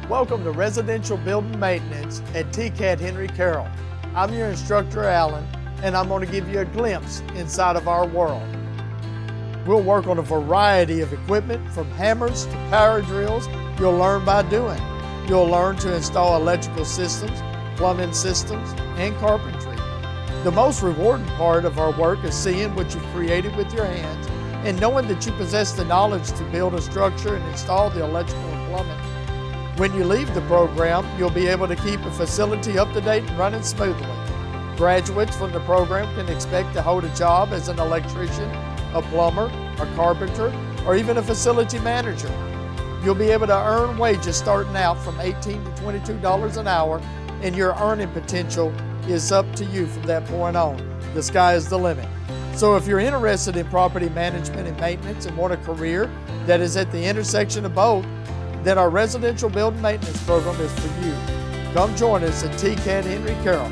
Welcome to Residential Building Maintenance at TCAT Henry Carroll. I'm your instructor, Alan, and I'm going to give you a glimpse inside of our world. We'll work on a variety of equipment from hammers to power drills. You'll learn by doing. You'll learn to install electrical systems, plumbing systems, and carpentry. The most rewarding part of our work is seeing what you've created with your hands and knowing that you possess the knowledge to build a structure and install the electrical and plumbing. When you leave the program, you'll be able to keep a facility up to date and running smoothly. Graduates from the program can expect to hold a job as an electrician, a plumber, a carpenter, or even a facility manager. You'll be able to earn wages starting out from $18 to $22 an hour, and your earning potential is up to you from that point on. The sky is the limit. So if you're interested in property management and maintenance and want a career that is at the intersection of both, then our residential building maintenance program is for you. Come join us at TCAT Henry Carroll.